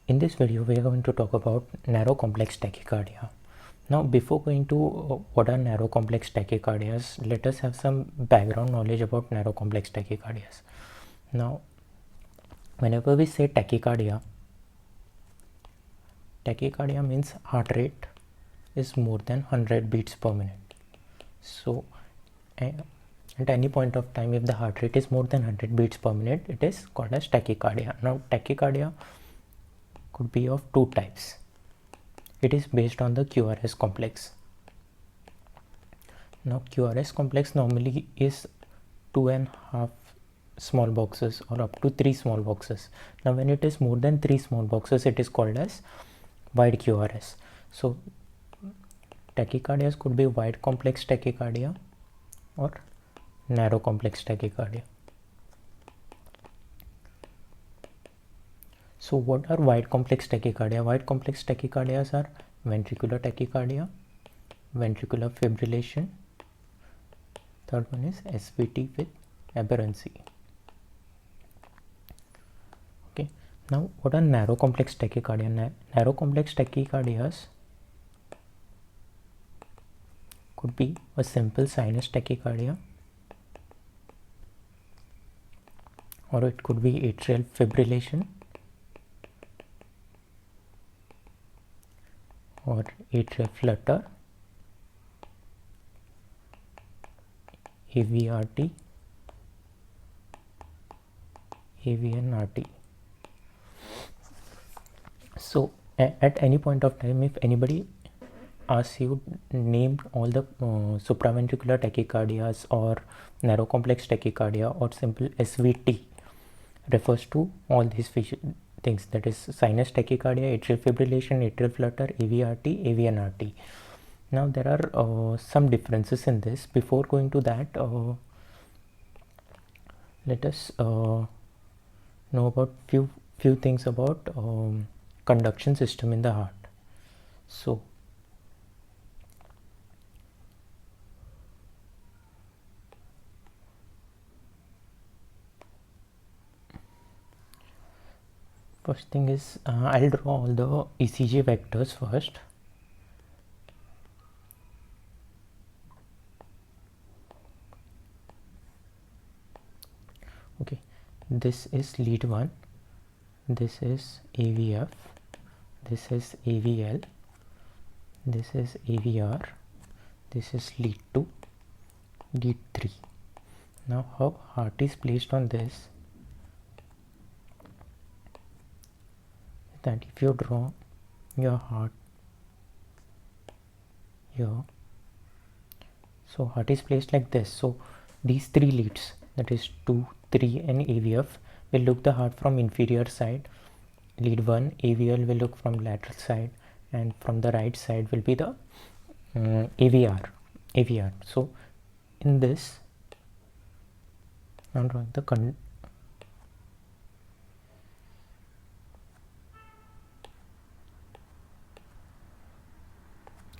In this video, we are going to talk about narrow complex tachycardia. Now, before going to what are narrow complex tachycardias, let us have some background knowledge about narrow complex tachycardias. Now, whenever we say tachycardia means heart rate is more than 100 beats per minute. So, at any point of time, if the heart rate is more than 100 beats per minute, it is called as tachycardia. Now, tachycardia could be of two types. It is based on the QRS complex. Now, QRS complex normally is 2.5 small boxes or up to 3 small boxes. Now, when it is more than 3 small boxes, it is called as wide QRS. So, tachycardias could be wide complex tachycardia or narrow complex tachycardia. So what are wide complex tachycardia? Wide complex tachycardias are ventricular tachycardia, ventricular fibrillation. Third one is SVT with aberrancy. Okay. Now what are narrow complex tachycardia? Narrow complex tachycardias could be a simple sinus tachycardia, or it could be atrial fibrillation, or atrial flutter, AVRT, AVNRT. So at any point of time, if anybody asks you name all the supraventricular tachycardias or narrow complex tachycardia or simple SVT, refers to all these things, that is sinus tachycardia, atrial fibrillation, atrial flutter, AVRT, AVNRT. Now there are some differences in this. Before going to that, let us know about few things about conduction system in the heart. So first thing is I'll draw all the ECG vectors first. Okay, this is lead 1, this is AVF, this is AVL, this is AVR, this is lead 2, lead 3. Now how heart is placed on this, that if you draw your heart here, so heart is placed like this. So these 3 leads, that is 2, 3 and AVF, will look the heart from inferior side. Lead 1, AVL, will look from lateral side, and from the right side will be the AVR. So in this, I'm drawing the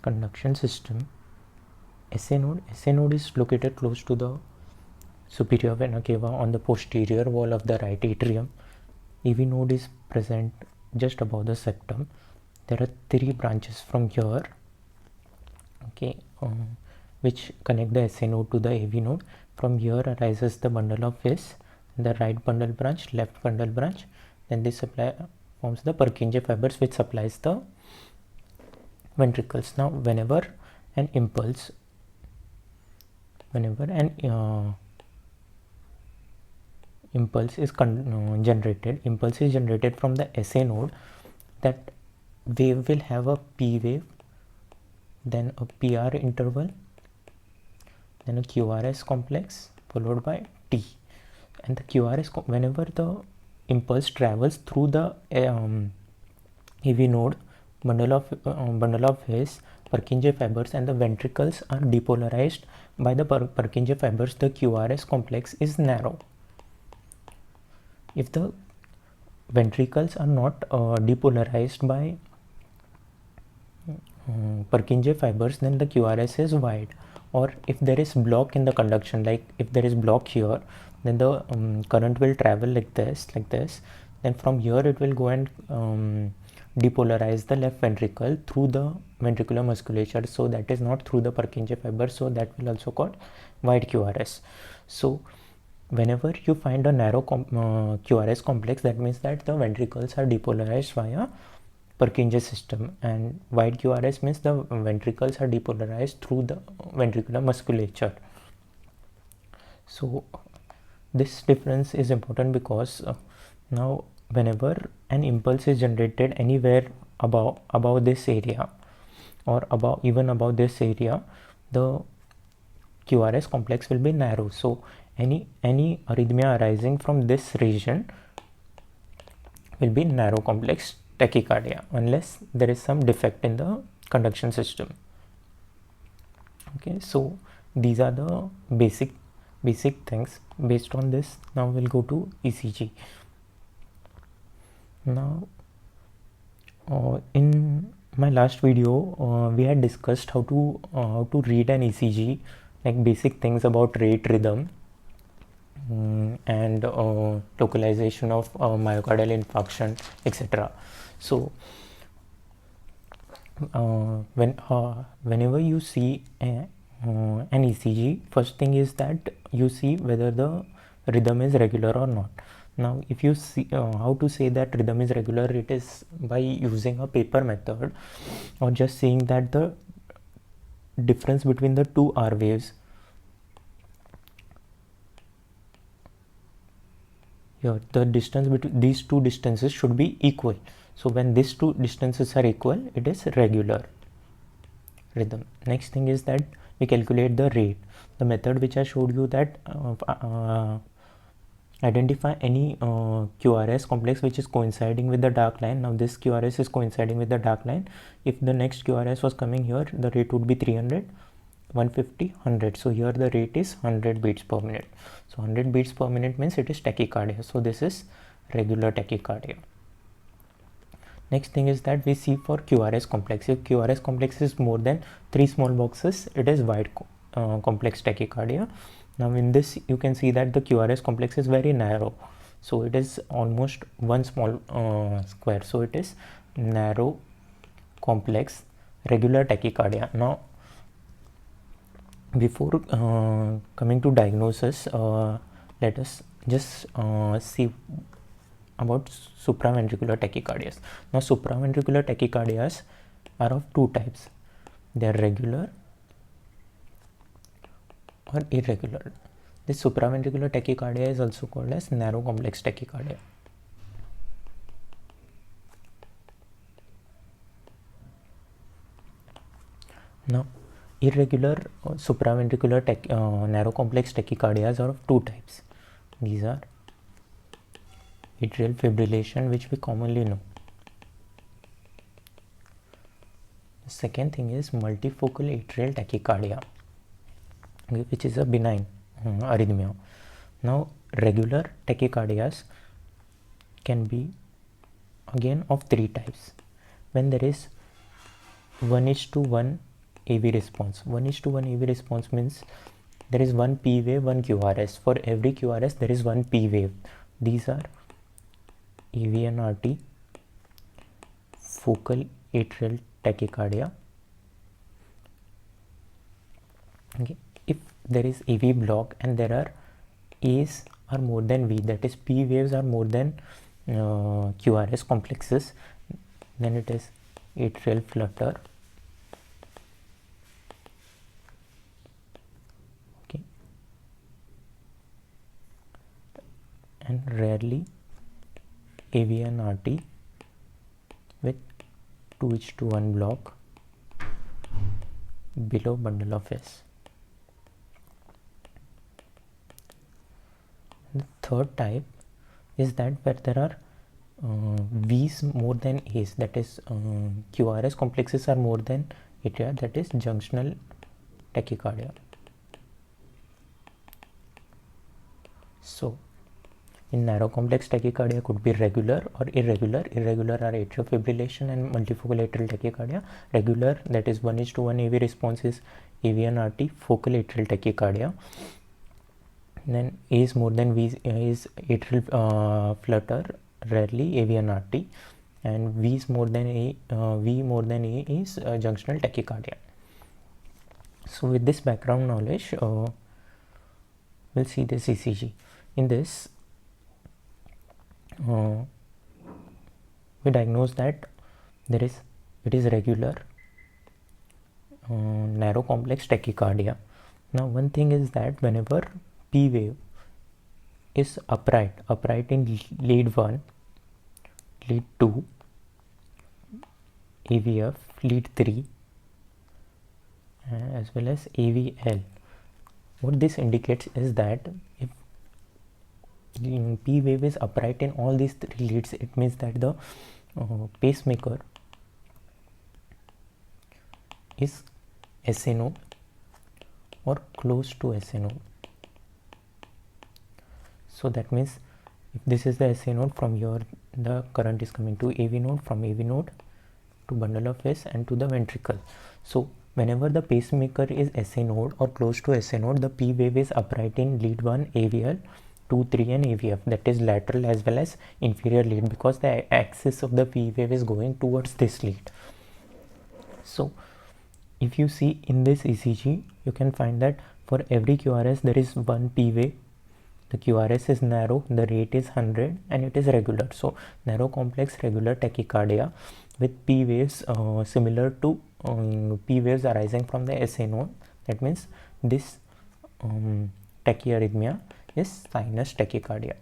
conduction system. SA node is located close to the superior vena cava on the posterior wall of the right atrium. AV node is present just above the septum. There are 3 branches from here, okay, which connect the SA node to the AV node. From here arises the bundle of His, the right bundle branch, left bundle branch. Then this forms the Purkinje fibers, which supplies the ventricles. Now whenever an impulse is generated from the SA node, that wave will have a P wave, then a PR interval, then a QRS complex, followed by T. And the QRS, whenever the impulse travels through the AV node, bundle of His, Purkinje fibers, and the ventricles are depolarized by the Purkinje fibers, the QRS complex is narrow. If the ventricles are not depolarized by Purkinje fibers, then the QRS is wide. Or if there is block in the conduction, like if there is block here, then the current will travel like this, then from here it will go and depolarize the left ventricle through the ventricular musculature, so that is not through the Purkinje fiber, so that will also called wide QRS. So whenever you find a narrow QRS complex, that means that the ventricles are depolarized via Purkinje system, and wide QRS means the ventricles are depolarized through the ventricular musculature. So this difference is important because now whenever an impulse is generated anywhere above this area or even above this area, the QRS complex will be narrow. So any arrhythmia arising from this region will be narrow complex tachycardia unless there is some defect in the conduction system. Okay, so these are the basic things. Based on this, now we'll go to ECG. Now in my last video we had discussed how to read an ECG, like basic things about rate, rhythm, and localization of myocardial infarction, etc. So whenever you see an ECG, first thing is that you see whether the rhythm is regular or not. Now if you see how to say that rhythm is regular, it is by using a paper method or just seeing that the difference between the two R waves, here the distance between these two distances should be equal. So when these two distances are equal, it is regular rhythm. Next thing is that we calculate the rate. The method which I showed you, that identify any QRS complex which is coinciding with the dark line. Now this QRS is coinciding with the dark line. If the next QRS was coming here, the rate would be 300, 150, 100. So here the rate is 100 beats per minute. So 100 beats per minute means it is tachycardia. So this is regular tachycardia. Next thing is that we see for QRS complex. If QRS complex is more than 3 small boxes, it is wide complex tachycardia. Now in this you can see that the QRS complex is very narrow, so it is almost one small square, so it is narrow complex regular tachycardia. Now before coming to diagnosis, let us just see about supraventricular tachycardias. Now supraventricular tachycardias are of two types. They are regular or irregular. This supraventricular tachycardia is also called as narrow complex tachycardia. Now irregular supraventricular narrow complex tachycardias are of two types. These are atrial fibrillation, which we commonly know. The second thing is multifocal atrial tachycardia, which is a benign arrhythmia. Now regular tachycardias can be again of three types. When there is 1:1 AV response. 1:1 AV response means there is one P wave, one QRS. For every QRS there is one P wave. These are AV and RT, focal atrial tachycardia. Okay. If there is AV block and there are A's are more than V, that is P waves are more than QRS complexes, then it is atrial flutter. Okay. And rarely AV and RT with 2:1 block below bundle of S. The third type is that where there are V's more than A's, that is QRS complexes are more than atria, that is junctional tachycardia. So in narrow complex tachycardia could be regular or irregular. Irregular are atrial fibrillation and multifocal atrial tachycardia. Regular, that is 1:1 AV response, is AV and RT, focal atrial tachycardia. Then A is more than V is atrial flutter, rarely AV and RT, and V more than A is junctional tachycardia. So with this background knowledge, we'll see this ECG. In this, we diagnose that it is regular narrow complex tachycardia. Now one thing is that whenever P wave is upright in lead 1, lead 2, AVF, lead 3, as well as AVL, what this indicates is that if P wave is upright in all these 3 leads, it means that the pacemaker is SA node or close to SA node. So that means if this is the SA node, from here the current is coming to AV node, from AV node to bundle of S and to the ventricle. So whenever the pacemaker is SA node or close to SA node, the P wave is upright in lead 1, AVL, 2, 3 and AVF, that is lateral as well as inferior lead, because the axis of the P wave is going towards this lead. So if you see in this ECG, you can find that for every QRS there is one P wave. The QRS is narrow, the rate is 100 and it is regular. So narrow complex regular tachycardia with P waves similar to P waves arising from the SA node. That means this tachyarrhythmia is sinus tachycardia.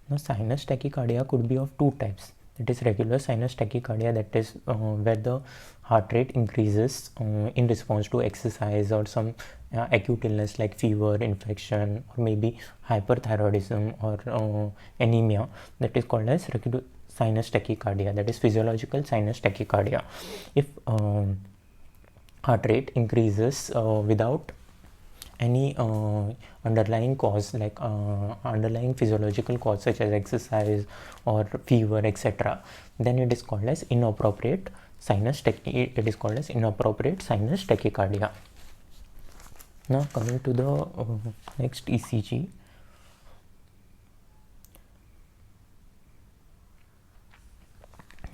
Now sinus tachycardia could be of two types. It is regular sinus tachycardia, that is where the heart rate increases in response to exercise or some acute illness like fever, infection, or maybe hyperthyroidism or anemia. That is called as regular sinus tachycardia, that is physiological sinus tachycardia. If heart rate increases without any underlying cause, like underlying physiological cause such as exercise or fever, etc., then it is called as inappropriate sinus tachycardia. Now coming to the next ECG.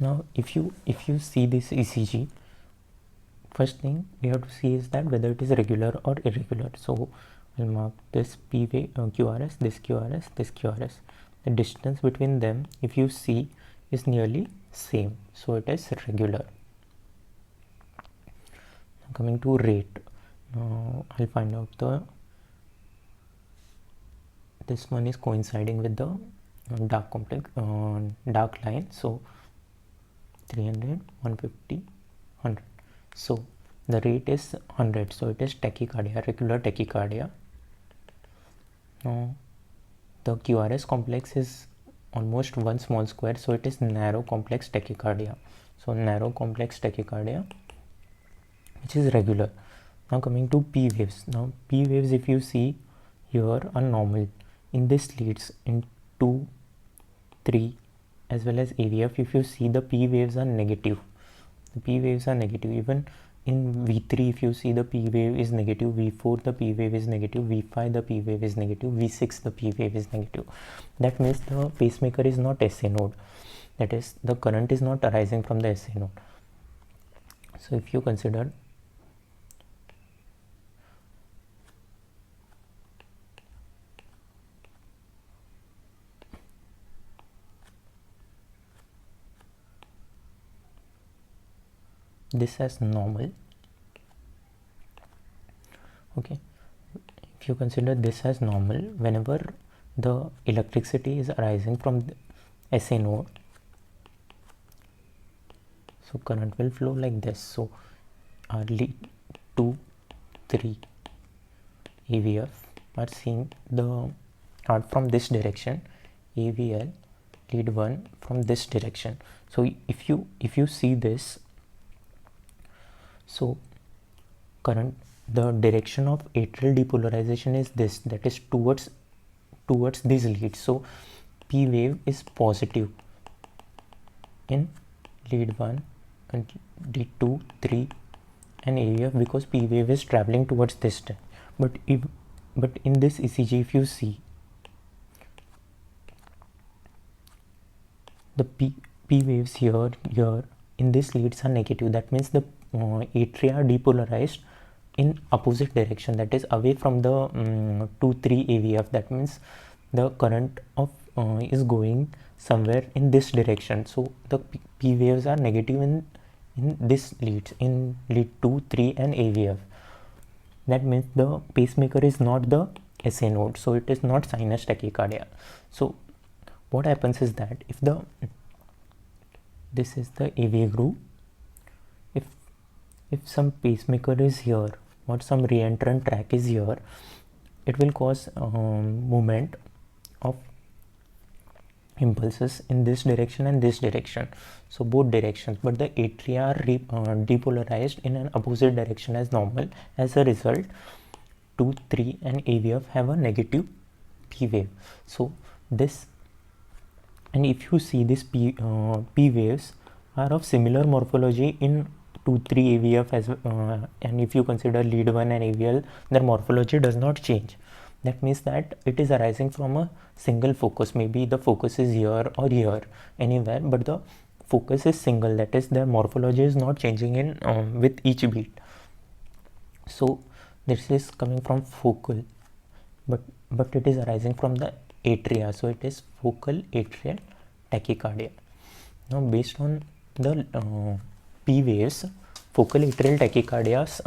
Now if you see this ECG, first thing we have to see is that whether it is regular or irregular. So I'll mark this P wave, QRS, this QRS, this QRS. The distance between them, if you see, is nearly same, so it is regular. Now coming to rate, I'll find out this one is coinciding with the dark complex dark line. So 300, 150, 100. So the rate is 100, so it is tachycardia, regular tachycardia. Now the QRS complex is almost 1 small square, so it is narrow complex tachycardia. So narrow complex tachycardia, which is regular. Now coming to P waves. Now P waves, if you see here, are normal in this leads in 2, 3 as well as AVF. If you see, the P waves are negative. The P waves are negative. Even in V3, if you see, the P wave is negative. V4, the P wave is negative. V5, the P wave is negative. V6, the P wave is negative. That means the pacemaker is not SA node. That is, the current is not arising from the SA node. So if you consider this as normal, okay, if you consider this as normal, whenever the electricity is arising from the SA node, so current will flow like this. So our lead 2, 3 AVF are seeing the out from this direction, AVL lead 1 from this direction. So if you see this, so current, the direction of atrial depolarization is this, that is towards these leads. So P wave is positive in lead 1 and lead 2, 3 and AVF, because P wave is traveling towards this. But in this ECG, if you see, the P waves here in this leads are negative. That means the atria are depolarized in opposite direction, that is away from the 2,3 AVF. That means the current of is going somewhere in this direction. So the P waves are negative in this leads, in lead 2, 3 and AVF. That means the pacemaker is not the SA node, so it is not sinus tachycardia. So what happens is that if this is the AV groove, if some pacemaker is here or some reentrant track is here, it will cause movement of impulses in this direction and this direction, so both directions, but the atria are depolarized in an opposite direction as normal. As a result, 2, 3 and AVF have a negative P wave. So this, and if you see this P waves are of similar morphology in 2, 3 AVF as and if you consider lead 1 and AVL, their morphology does not change. That means that it is arising from a single focus. Maybe the focus is here or here, anywhere, but the focus is single. That is, the morphology is not changing in with each beat. So this is coming from focal, but it is arising from the atria. So it is focal atrial tachycardia. Now, based on the P waves, focal atrial tachycardias.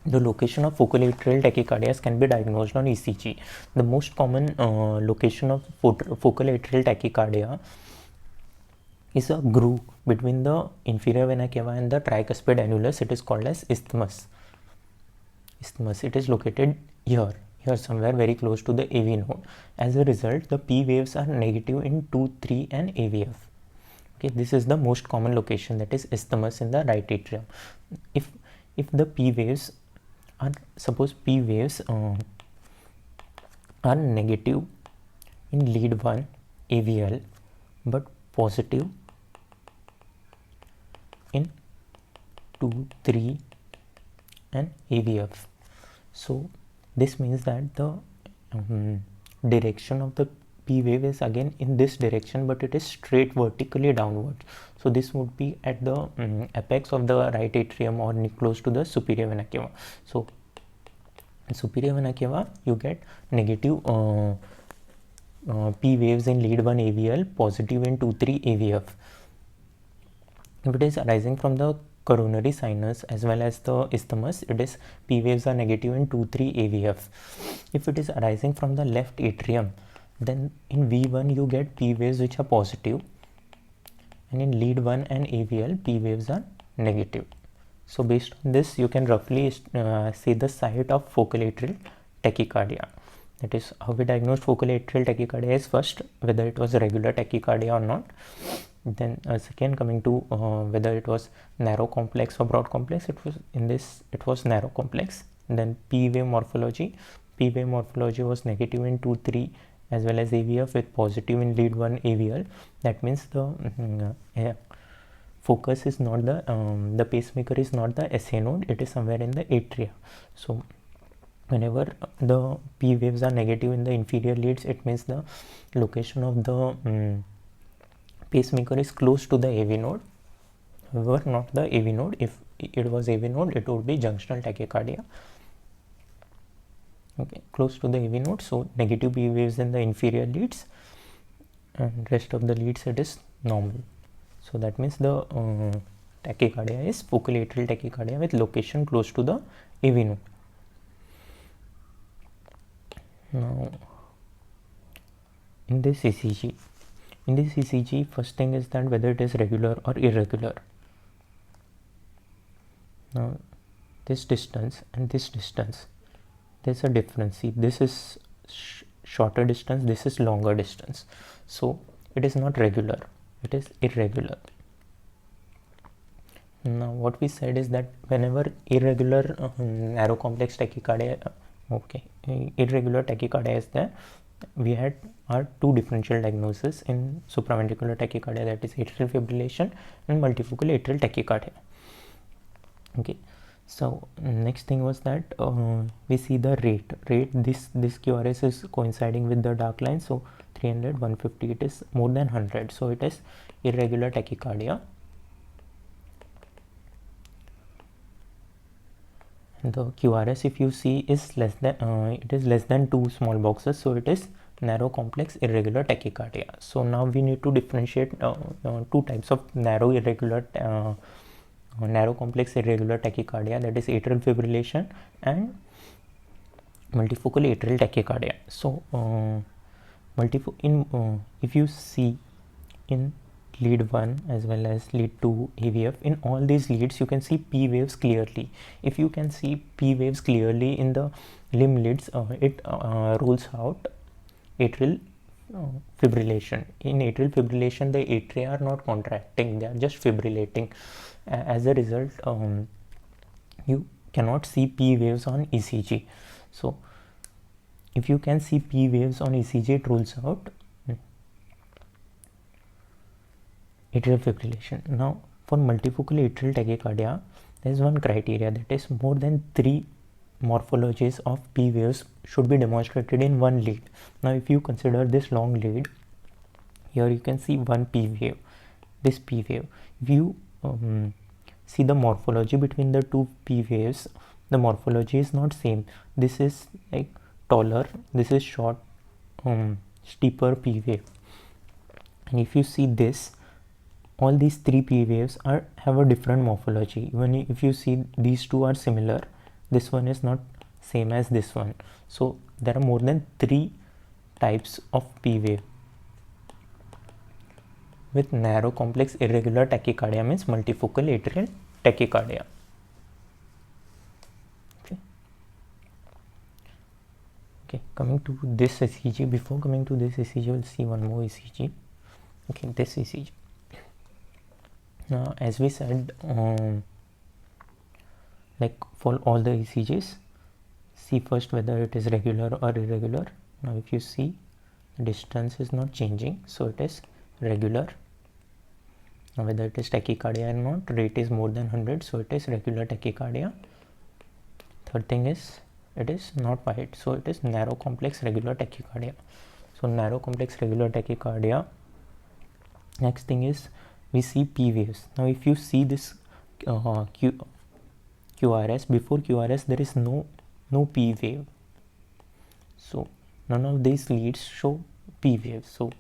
The location of focal atrial tachycardias can be diagnosed on ECG. The most common location of focal atrial tachycardia is a groove between the inferior vena cava and the tricuspid annulus. It is called as isthmus. It is located here somewhere very close to the AV node. As a result, the P waves are negative in 2, 3 and AVF. Okay, this is the most common location, that is isthmus in the right atrium. If the P waves are, suppose P waves are negative in lead 1 AVL but positive in 2, 3 and AVF. So this means that the direction of the P wave is again in this direction, but it is straight vertically downwards. So this would be at the apex of the right atrium or close to the superior vena cava. So in superior vena cava, you get negative P waves in lead 1 AVL, positive in 2, 3 AVF. If it is arising from the coronary sinus as well as the isthmus, it is P waves are negative in 2, 3 AVF. If it is arising from the left atrium, then in V1 you get P waves which are positive, and in lead 1 and AVL P waves are negative. So based on this, you can roughly say the site of focal atrial tachycardia. That is, how we diagnosed focal atrial tachycardia is first whether it was regular tachycardia or not. Then second, coming to whether it was narrow complex or broad complex. It was narrow complex. Then P wave morphology. P wave morphology was negative in 2, 3 as well as AVF with positive in lead 1 AVL. That means the focus is not the pacemaker is not the SA node, it is somewhere in the atria. So whenever the P waves are negative in the inferior leads, it means the location of the pacemaker is close to the AV node. However, not the AV node. If it was AV node, it would be junctional tachycardia. Okay, close to the AV node, so negative P waves in the inferior leads, and rest of the leads it is normal. So that means the tachycardia is focal atrial tachycardia with location close to the AV node. Now, in this ECG, first thing is that whether it is regular or irregular. Now, this distance and this distance, there's a difference. See, this is shorter distance, this is longer distance. So it is not regular, it is irregular. Now what we said is that whenever irregular narrow complex tachycardia, irregular tachycardia is there, we had our two differential diagnoses in supraventricular tachycardia, that is atrial fibrillation and multifocal atrial tachycardia. Okay, so next thing was that we see the rate. This QRS is coinciding with the dark line, so 300, 150, it is more than 100, so it is irregular tachycardia. And the QRS, if you see, is less than it is less than 2 small boxes, so it is narrow complex irregular tachycardia. So now we need to differentiate two types of narrow complex irregular tachycardia, that is atrial fibrillation and multifocal atrial tachycardia. So if you see in lead 1 as well as lead 2 AVF, in all these leads you can see P waves clearly. If you can see P waves clearly in the limb leads, it rules out atrial fibrillation. In atrial fibrillation, the atria are not contracting, they are just fibrillating. As a result, you cannot see P waves on ECG. So if you can see P waves on ECG, it rules out atrial fibrillation. Now for multifocal atrial tachycardia, there is one criteria, that is more than 3 morphologies of P waves should be demonstrated in one lead. Now if you consider this long lead, here you can see one P wave, this P wave. If you see the morphology between the two P waves, the morphology is not same. This is like taller, this is short, steeper P wave. And if you see this, all these 3 P waves have a different morphology. Even if you see these two are similar, this one is not same as this one. So there are more than 3 types of P wave with narrow complex irregular tachycardia, means multifocal atrial tachycardia. Okay, coming to this ECG. Before coming to this ECG, we'll see one more ECG. Okay, this ECG. Now, as we said, like for all the ECGs, see first whether it is regular or irregular. Now if you see, the distance is not changing, so it is regular. Now whether it is tachycardia or not, rate is more than 100, so it is regular tachycardia. Third thing is, it is not wide, so it is narrow complex regular tachycardia. So narrow complex regular tachycardia. Next thing is, we see P waves. Now if you see this QRS, before QRS there is no P wave, so none of these leads show P waves. So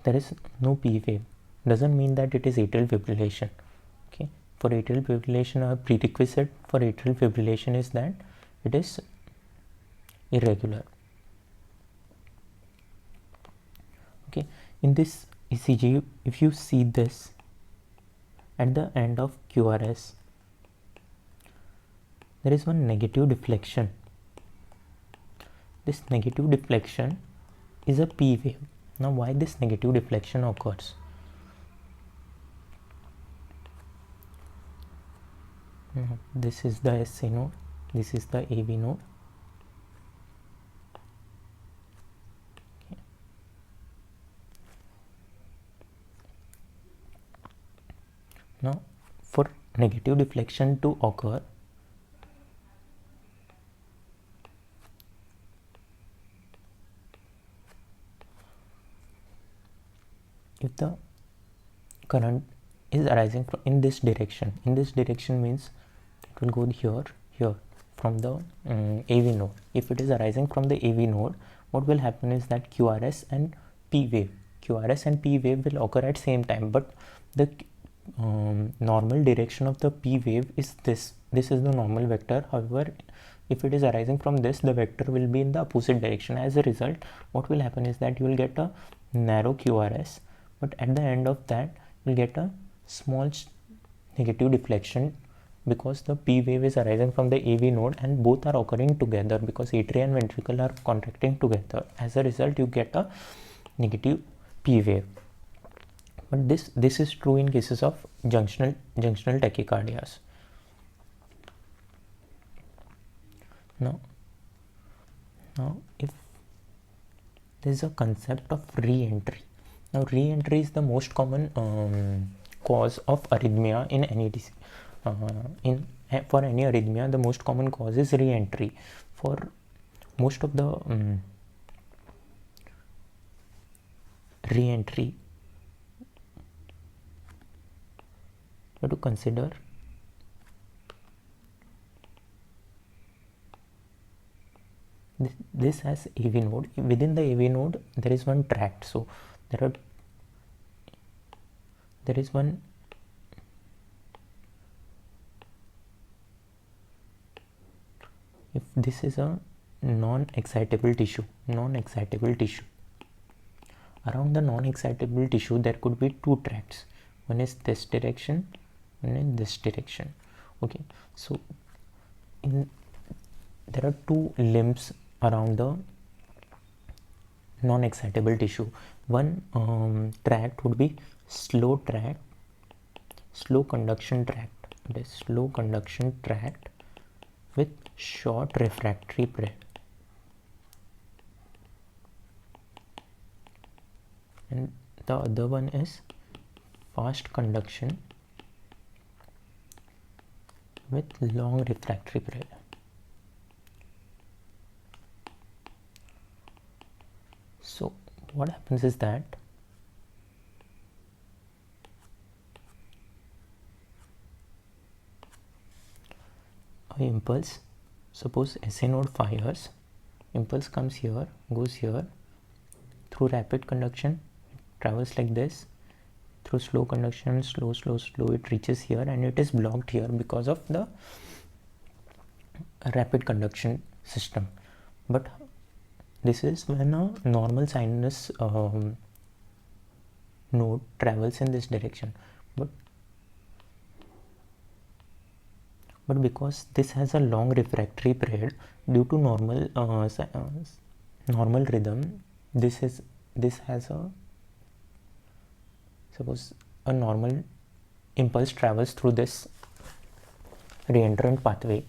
there is no P wave, doesn't mean that it is atrial fibrillation. Okay, for atrial fibrillation, a prerequisite for atrial fibrillation is that it is irregular. Okay, in this ECG, if you see this at the end of QRS, there is one negative deflection. This negative deflection is a P wave. Now why this negative deflection occurs? This is the SA node, this is the AV node. Now for negative deflection to occur, if the current is arising from in this direction means it will go here from the AV node. If it is arising from the AV node, what will happen is that QRS and P wave will occur at same time, but the normal direction of the P wave is this is the normal vector. However, if it is arising from this, the vector will be in the opposite direction. As a result, what will happen is that you will get a narrow QRS, but at the end of that you will get a small negative deflection, because the P wave is arising from the AV node and both are occurring together, because atria and ventricle are contracting together. As a result, you get a negative P wave. But this is true in cases of junctional tachycardias. Now if there is a concept of re-entry. Now re-entry is the most common cause of arrhythmia in any for any arrhythmia, the most common cause is re-entry. For most of the re-entry, you have to consider this has AV node. Within the AV node, there is one tract. So there is one if this is a non-excitable tissue, around the non-excitable tissue there could be two tracts. One is this direction, one in this direction. Okay, so there are two limbs around the non-excitable tissue. One tract would be slow conduction tract. It is slow conduction tract with short refractory period, and the other one is fast conduction with long refractory period. So what happens is that a impulse, suppose SA node fires, impulse comes here, goes here, through rapid conduction it travels like this, through slow conduction, slow it reaches here, and it is blocked here because of the rapid conduction system. But this is when a normal sinus node travels in this direction, but because this has a long refractory period due to normal rhythm, this has a, suppose a normal impulse travels through this reentrant pathway.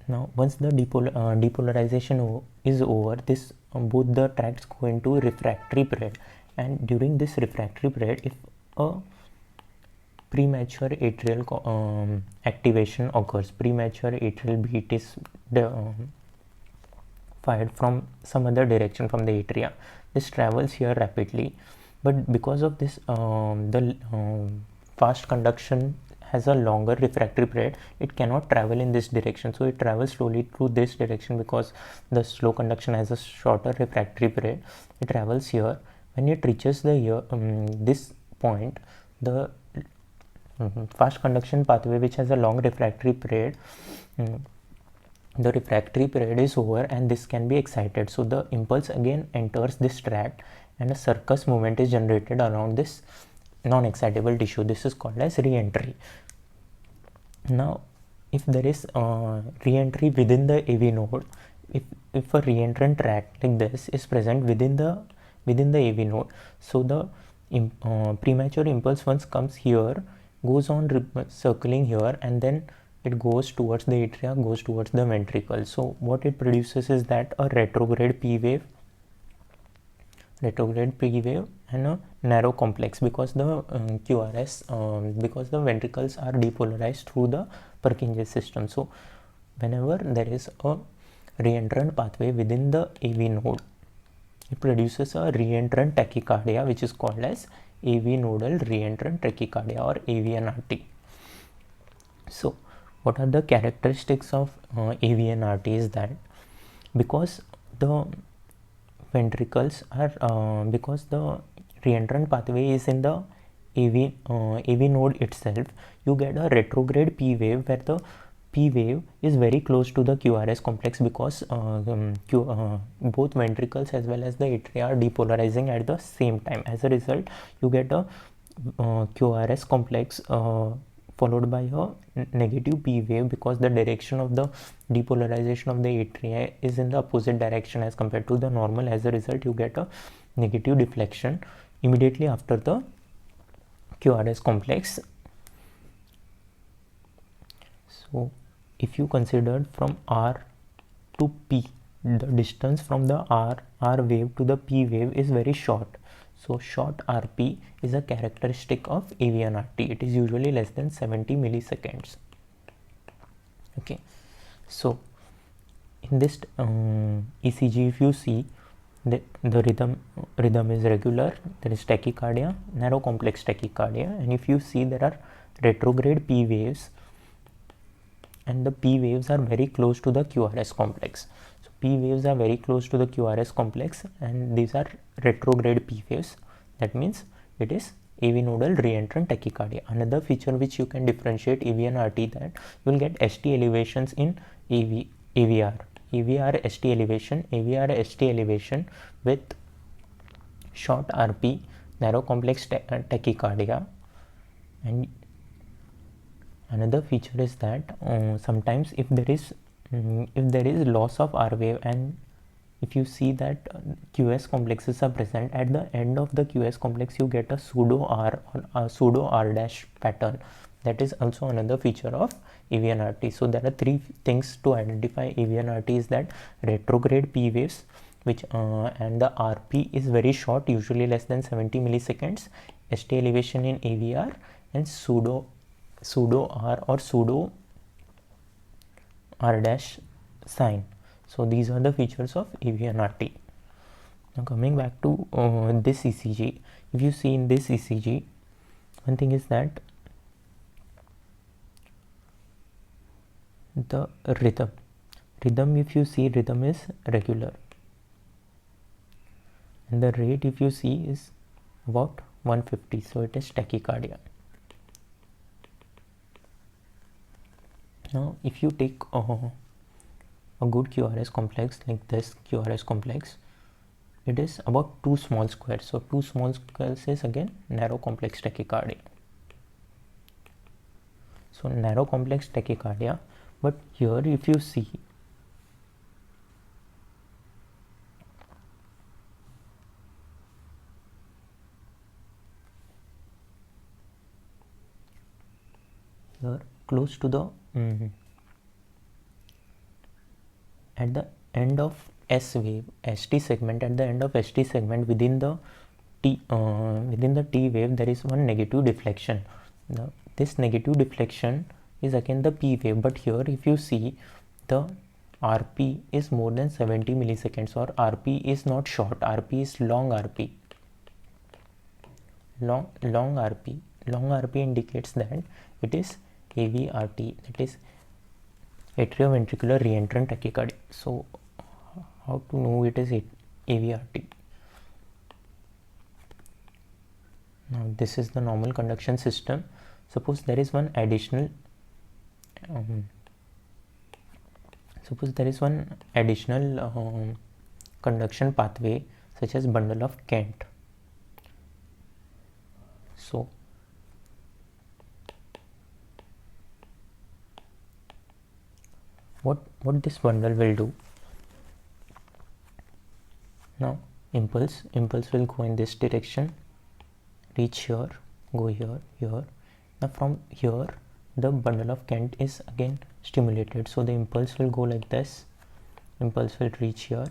Now once the depolarization is over, this both the tracts go into refractory period, and during this refractory period, if a premature atrial activation occurs, premature atrial beat is fired from some other direction from the atria, this travels here rapidly, but because of this the fast conduction has a longer refractory period, it cannot travel in this direction, so it travels slowly through this direction. Because the slow conduction has a shorter refractory period, it travels here. When it reaches the this point, the fast conduction pathway, which has a long refractory period, the refractory period is over and this can be excited, so the impulse again enters this tract and a circus movement is generated around this non-excitable tissue. This is called as re-entry. Now if there is re-entry within the AV node, if a re-entrant tract like this is present within the AV node, so the premature impulse once comes here, goes on circling here, and then it goes towards the atria, goes towards the ventricle. So what it produces is that a retrograde P wave and a narrow complex, because the QRS because the ventricles are depolarized through the Purkinje system. So whenever there is a reentrant pathway within the AV node, it produces a reentrant tachycardia, which is called as AV nodal reentrant tachycardia or AVNRT. So what are the characteristics of AVNRT is that because the ventricles are because the reentrant pathway is in the AV node itself, you get a retrograde P wave where the P wave is very close to the QRS complex, because both ventricles as well as the atria are depolarizing at the same time. As a result, you get a QRS complex followed by a negative P wave, because the direction of the depolarization of the atria is in the opposite direction as compared to the normal. As a result, you get a negative deflection immediately after the QRS complex. So if you considered from R to P, the distance from the R wave to the P wave is very short. So short RP is a characteristic of AVNRT. It is usually less than 70 milliseconds. Okay, so in this ECG, if you see the rhythm is regular, there is tachycardia, narrow complex tachycardia, and if you see there are retrograde P waves, and the P waves are very close to the QRS complex. So P waves are very close to the QRS complex, and these are retrograde P waves. That means it is AV nodal reentrant tachycardia. Another feature which you can differentiate AV and RT, that you will get ST elevations in AVR. AVR ST elevation, AVR ST elevation with short RP, narrow complex tachycardia. And another feature is that sometimes if there is loss of R wave, and if you see that QS complexes are present at the end of the QS complex, you get a pseudo R or a pseudo R dash pattern. That is also another feature of AV and RT. So there are three things to identify AV and RT: is that retrograde P waves, which and the RP is very short, usually less than 70 milliseconds, ST elevation in AVR, and pseudo R or pseudo R dash sign. So these are the features of AV and RT. Now coming back to this ECG, if you see in this ECG, one thing is that the rhythm, if you see, rhythm is regular, and the rate, if you see, is about 150, so it is tachycardia. Now if you take a good QRS complex like this QRS complex, it is about 2 small squares. So 2 small squares is again narrow complex tachycardia. So narrow complex tachycardia, but here if you see, here close to the at the end of S wave, ST segment, at the end of ST segment within the T wave, there is one negative deflection. Now this negative deflection is again the P wave, but here if you see, the RP is more than 70 milliseconds, or RP is not short, RP is long RP. Long RP indicates that it is AVRT, that is atrioventricular reentrant tachycardia. So how to know it is AVRT? Now this is the normal conduction system. Suppose there is one additional conduction pathway, such as bundle of Kent. So what this bundle will do? Now impulse will go in this direction, reach here, go here. Now from here the bundle of Kent is again stimulated, so the impulse will go like this, impulse will reach here,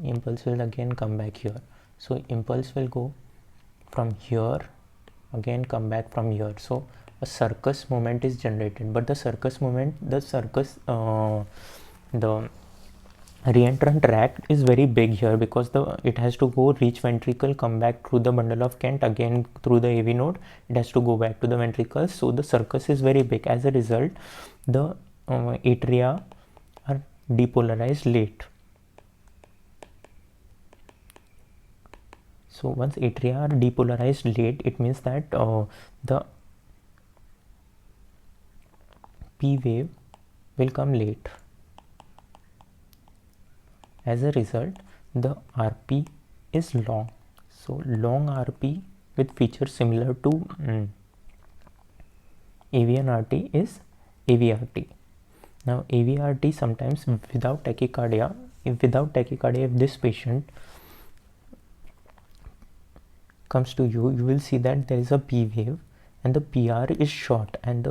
impulse will again come back here. So impulse will go from here, again come back from here. So a circus movement is generated, but the reentrant tract is very big here, because it has to go reach ventricle, come back through the bundle of Kent, again through the AV node, it has to go back to the ventricles. So the circus is very big. As a result, the atria are depolarized late. So once atria are depolarized late, it means that the P wave will come late. As a result, the RP is long. So long RP with features similar to AV and RT is AVRT. Now AVRT sometimes without tachycardia, if this patient comes to you, you will see that there is a P wave and the PR is short, and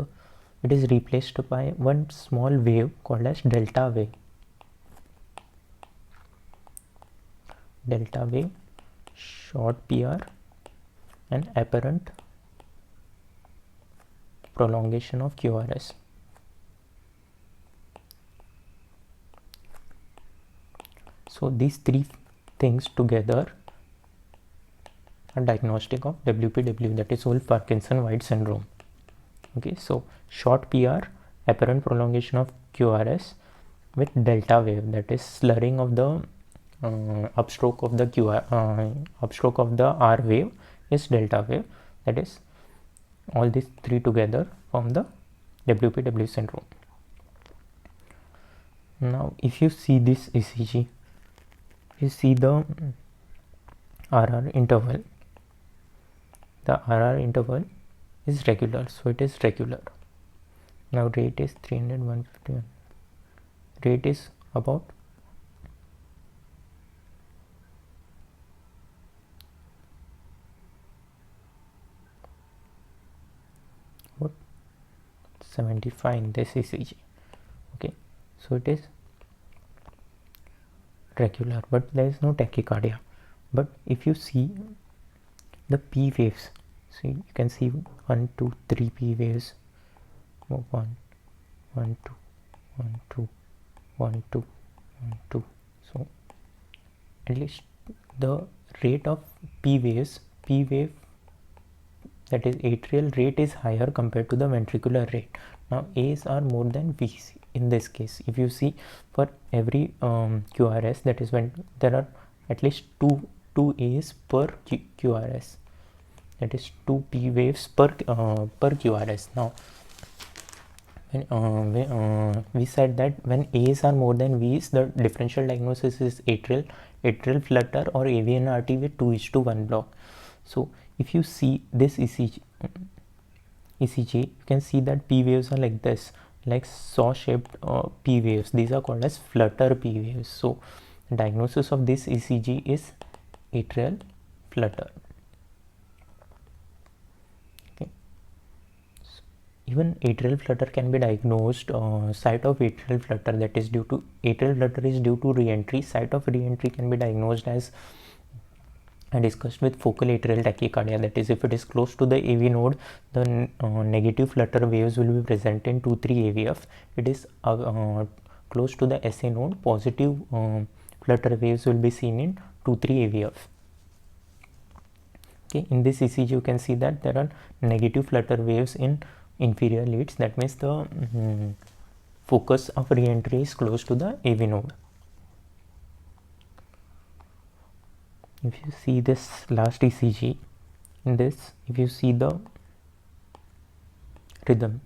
it is replaced by one small wave called as delta wave. Delta wave, short PR, and apparent prolongation of QRS. So these three things together are diagnostic of WPW, that is Wolff-Parkinson-White syndrome. Okay, so short PR, apparent prolongation of QRS with delta wave, that is slurring of the upstroke of the upstroke of the R wave is delta wave, that is all these three together form the WPW syndrome. Now if you see this ECG, you see the RR interval, the RR interval is regular, so it is regular. Now rate is 300, 151, rate is about 75 in this ECG. Okay, so it is regular, but there is no tachycardia. But if you see the P waves, see, you can see 1 2 3 P waves, 1 1 2 1 2 1 2 1 2. So at least the rate of P wave, that is atrial rate, is higher compared to the ventricular rate. Now A's are more than V's in this case. If you see, for every QRS, that is when there are at least two A's per QRS, that is 2 P waves per QRS. Now when we said that when A's are more than V's, the differential diagnosis is atrial flutter or AVNRT with 2:1 block. So if you see this ECG, you can see that P waves are like this, like saw shaped P waves. These are called as flutter P waves. So diagnosis of this ECG is atrial flutter. Okay. So even atrial flutter can be diagnosed. Site of atrial flutter, that is due to atrial flutter is due to re-entry. Site of re-entry can be diagnosed as I discussed with focal atrial tachycardia, that is if it is close to the AV node, the negative flutter waves will be present in 2-3 AVF. It is close to the SA node, positive flutter waves will be seen in 2-3 AVF. Okay, in this ECG you can see that there are negative flutter waves in inferior leads, that means the focus of re-entry is close to the AV node. If you see this last ECG, in this, if you see the rhythm,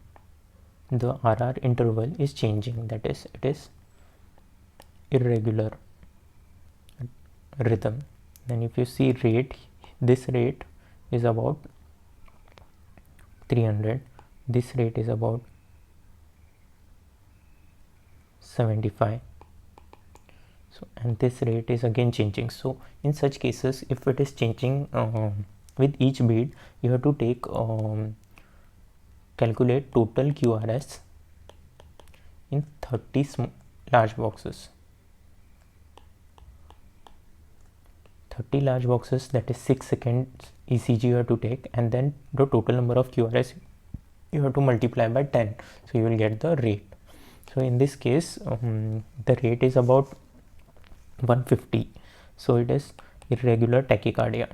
the RR interval is changing, that is it is irregular rhythm. Then if you see rate, this rate is about 300, this rate is about 75. So, and this rate is again changing. So in such cases, if it is changing with each beat, you have to take calculate total QRS in 30 large boxes. 30 large boxes, that is 6 seconds ECG you have to take, and then the total number of QRS you have to multiply by 10, so you will get the rate. So in this case the rate is about 150, so it is irregular tachycardia.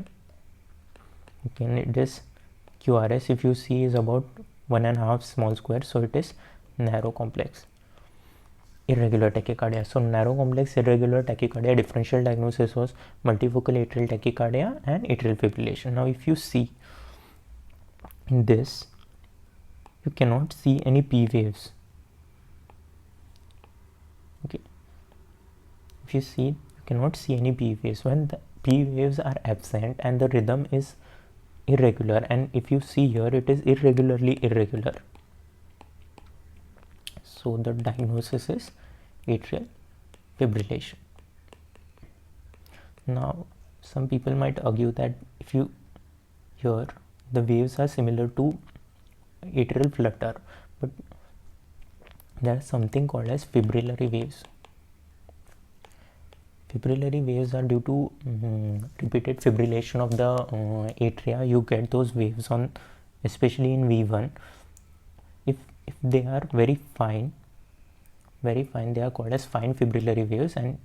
Okay, it is QRS, if you see, is about 1.5 small square, so it is narrow complex irregular tachycardia. So narrow complex irregular tachycardia differential diagnosis was multifocal atrial tachycardia and atrial fibrillation. Now if you see in this, you cannot see any P waves. Okay, if you see, you cannot see any P waves when the P waves are absent and the rhythm is irregular, and if you see here, it is irregularly irregular. So the diagnosis is atrial fibrillation. Now some people might argue that if you here the waves are similar to atrial flutter, but there is something called as fibrillary waves. Fibrillary waves are due to repeated fibrillation of the atria. You get those waves on, especially in V1. If they are very fine, they are called as fine fibrillary waves, and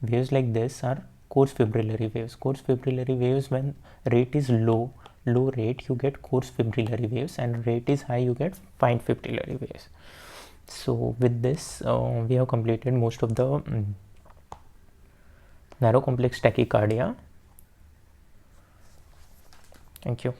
waves like this are coarse fibrillary waves. Coarse fibrillary waves, when rate is low rate, you get coarse fibrillary waves, and rate is high, you get fine fibrillary waves. So with this we have completed most of the narrow complex tachycardia. Thank you.